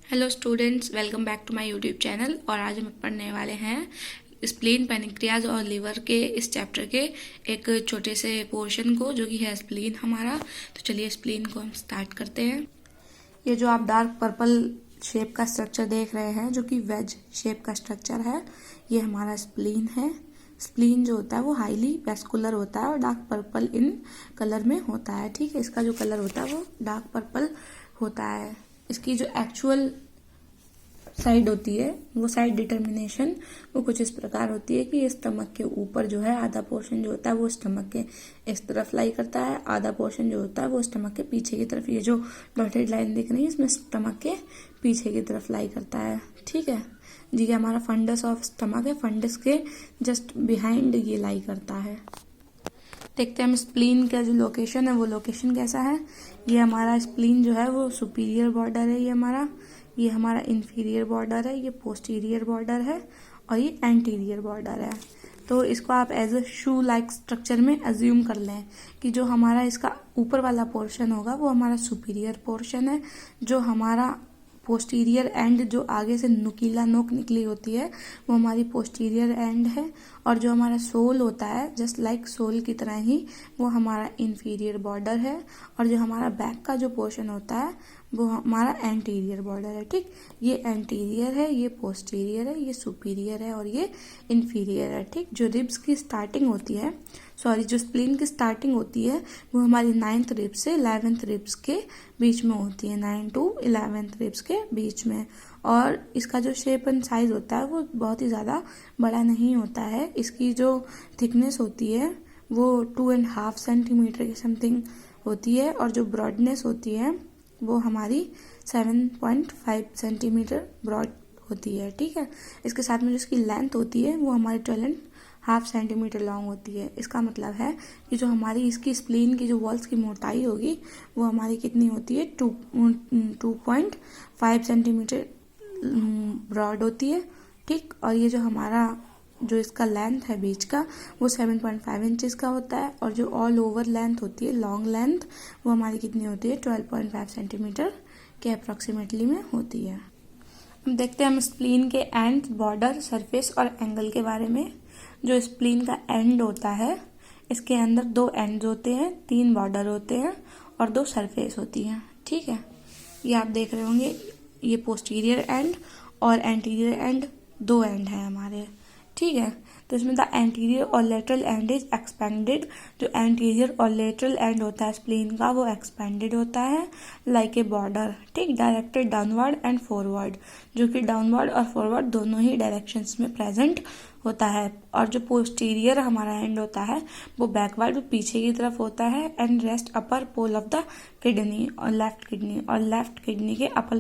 Hello students, welcome back to my YouTube channel. और आज हम पढ़ने वाले हैं स्प्लीन, पैनक्रियाज और लिवर के इस चैप्टर के एक छोटे से पोर्शन को, जो कि है स्प्लीन हमारा। तो चलिए स्प्लीन को हम स्टार्ट करते हैं। ये जो आप डार्क पर्पल शेप का स्ट्रक्चर देख रहे हैं, जो कि वेज शेप का स्ट्रक्चर है, ये हमारा स्प्लीन है। स्प्लीन जो होता है वो हाईली वेस्कुलर होता है और डार्क पर्पल इन कलर में होता है। ठीक है, इसका जो कलर होता है वो डार्क पर्पल होता है। इसकी जो एक्चुअल साइड होती है, वो साइड डिटर्मिनेशन वो कुछ इस प्रकार होती है कि स्टमक के ऊपर जो है आधा पोर्शन जो होता है वो स्टमक के इस तरफ लाई करता है, आधा पोर्शन जो होता है वो स्टमक के पीछे की तरफ। ये जो डॉटेड लाइन दिख रही है इसमें स्टमक के पीछे की तरफ लाई करता है। ठीक है जी, ये हमारा फंडस ऑफ स्टमक है, फंडस के जस्ट बिहाइंड ये लाई करता है। देखते हैं हम स्प्लीन का जो लोकेशन है वो लोकेशन कैसा है। ये हमारा स्प्लीन जो है वो सुपीरियर बॉर्डर है, ये हमारा इंफीरियर बॉर्डर है, ये पोस्टीरियर बॉर्डर है और ये एंटीरियर बॉर्डर है। तो इसको आप as a shoe like structure में अज्यूम कर लें कि जो हमारा इसका ऊपर वाला पोर्शन होगा वो हमारा सुपीरियर पोर्शन है, जो हमारा पोस्टीरियर एंड जो आगे से नुकीला नोक निकली होती है वो हमारी पोस्टीरियर एंड है, और जो हमारा सोल होता है जस्ट लाइक सोल की तरह ही वो हमारा इंफीरियर बॉर्डर है, और जो हमारा बैक का जो पोर्शन होता है वो हमारा एंटीरियर बॉर्डर है। ठीक, ये एंटीरियर है, ये पोस्टीरियर है, ये सुपीरियर है और ये इंफीरियर है। ठीक, जो रिब्स की स्टार्टिंग होती है, जो स्प्लीन की स्टार्टिंग होती है वो हमारी 9th रिब से 11th रिब्स के बीच में होती है, 9 to 11th रिब्स के बीच में। और इसका जो शेप एंड साइज होता है वो बहुत ही ज़्यादा बड़ा नहीं होता है। इसकी जो थिकनेस होती है वो 2.5 सेंटीमीटर की समथिंग होती है, और जो ब्रॉडनेस होती है वो हमारी 7.5 सेंटीमीटर ब्रॉड होती है। ठीक है, इसके साथ में जो इसकी लेंथ होती है वो हमारी 12.5 सेंटीमीटर लॉन्ग होती है। इसका मतलब है कि जो हमारी इसकी स्प्लीन की जो वॉल्स की मोटाई होगी वो हमारी कितनी होती है, 2.5 सेंटीमीटर ब्रॉड होती है। ठीक, और ये जो हमारा जो इसका लेंथ है बीच का वो 7.5 इंचेस का होता है, और जो ऑल ओवर लेंथ होती है, लॉन्ग लेंथ, वो हमारी कितनी होती है, 12.5 सेंटीमीटर के अप्रॉक्सीमेटली में होती है। अब देखते हैं हम स्प्लीन के एंड, बॉर्डर, सरफेस और एंगल के बारे में। जो स्प्लीन का एंड होता है इसके अंदर 2 एंड्स होते हैं, 3 बॉर्डर होते हैं और 2 सरफेस होती हैं। ठीक है, ये आप देख रहे होंगे, ये पोस्टीरियर एंड और एंटीरियर एंड 2 एंड है हमारे। ठीक है, तो इसमें द एंटीरियर और लेटरल एंड इज एक्सपेंडेड। जो एंटीरियर और लेटरल एंड होता है स्प्लीन का वो एक्सपेंडेड होता है लाइक ए बॉर्डर। ठीक, डायरेक्टेड डाउनवर्ड एंड फॉरवर्ड, जो कि डाउनवर्ड और फॉरवर्ड दोनों ही डायरेक्शंस में प्रेजेंट होता है। और जो पोस्टीरियर हमारा एंड होता है वो बैकवर्ड, पीछे की तरफ होता है, and rest upper pole of the kidney और लेफ्ट किडनी के अपर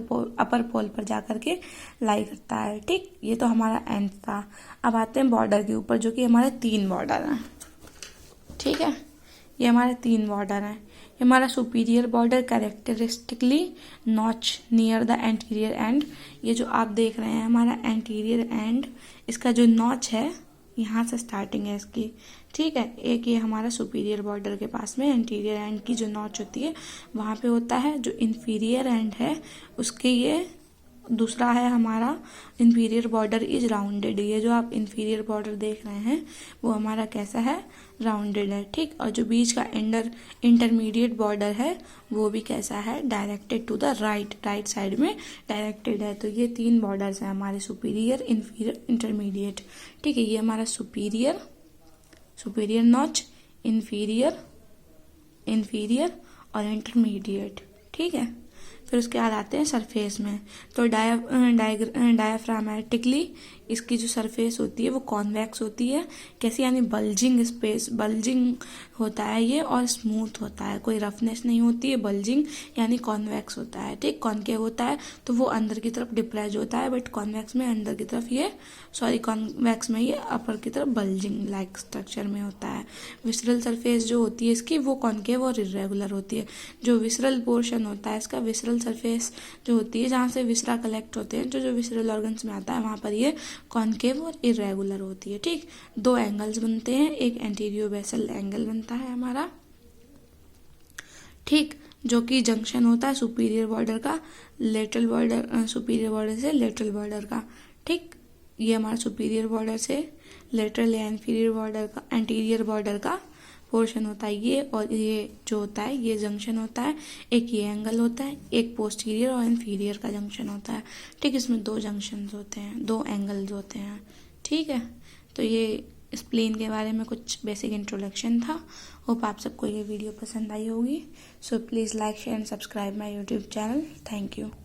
पोल पर जाकर के लाई करता है। ठीक, ये तो हमारा एंड था। अब आते हैं बॉर्डर के ऊपर, जो कि हमारे 3 बॉर्डर हैं। ठीक है, ये हमारे 3 बॉर्डर हैं। ये हमारा superior border characteristically notch near the anterior and. ये जो आप देख रहे हैं हमारा एंटीरियर एंड, इसका जो नॉच है यहाँ से स्टार्टिंग है इसकी। ठीक है, एक ये हमारा सुपीरियर बॉर्डर के पास में एंटीरियर एंड की जो नॉच होती है वहाँ पे होता है। जो इन्फीरियर एंड है उसके ये दूसरा है हमारा इंफीरियर बॉर्डर इज राउंडेड। ये जो आप इंफीरियर बॉर्डर देख रहे हैं वो हमारा कैसा है, राउंडेड है। ठीक, और जो बीच का इंटरमीडिएट बॉर्डर है वो भी कैसा है, directed to the right side में डायरेक्टेड है। तो ये 3 बॉर्डर्स हैं हमारे, सुपीरियर, इंफीरियर, इंटरमीडिएट। ठीक है, ये हमारा सुपीरियर नॉच, इंफीरियर और इंटरमीडिएट। ठीक है, फिर उसके बाद आते हैं सरफेस में। तो डायाफ्रामेटिकली इसकी जो सरफेस होती है वो कॉन्वेक्स होती है। कैसी, यानी बल्जिंग होता है ये, और स्मूथ होता है, कोई रफनेस नहीं होती है। बल्जिंग यानी कॉन्वेक्स होता है। ठीक, कॉन्केव होता है तो वो अंदर की तरफ डिप्रेस होता है, बट कॉन्वेक्स में अंदर की तरफ कॉन्वेक्स में ये अपर की तरफ बल्जिंग लाइक स्ट्रक्चर में होता है। विसरल सरफेस जो होती है इसकी वो कॉन्केव और इरेगुलर होती है। जो विसरल पोर्शन होता है इसका, विसरल सरफेस जो होती है जहाँ से विसरा कलेक्ट होते हैं, जो विसरल ऑर्गन्स में आता है, वहाँ पर ये कॉन्केव और इरेगुलर होती है। ठीक, 2 एंगल्स बनते हैं, एक एंटीरियो बेसल एंगल बनता है हमारा। ठीक, जो कि जंक्शन होता है सुपीरियर बॉर्डर का लेटरल बॉर्डर, सुपीरियर बॉर्डर से लेटरल बॉर्डर का। ठीक, ये हमारा सुपीरियर बॉर्डर से लेटरल या इंफीरियर बॉर्डर का, एंटीरियर बॉर्डर का पोर्शन होता है ये, और ये जो होता है ये जंक्शन होता है। एक ये एंगल होता है, एक पोस्टीरियर और इंफीरियर का जंक्शन होता है। ठीक, इसमें 2 जंक्शंस होते हैं, 2 एंगल्स होते हैं। ठीक है, तो ये स्प्लेन के बारे में कुछ बेसिक इंट्रोडक्शन था। होप आप सबको ये वीडियो पसंद आई होगी। So please like share and subscribe my YouTube channel. Thank you.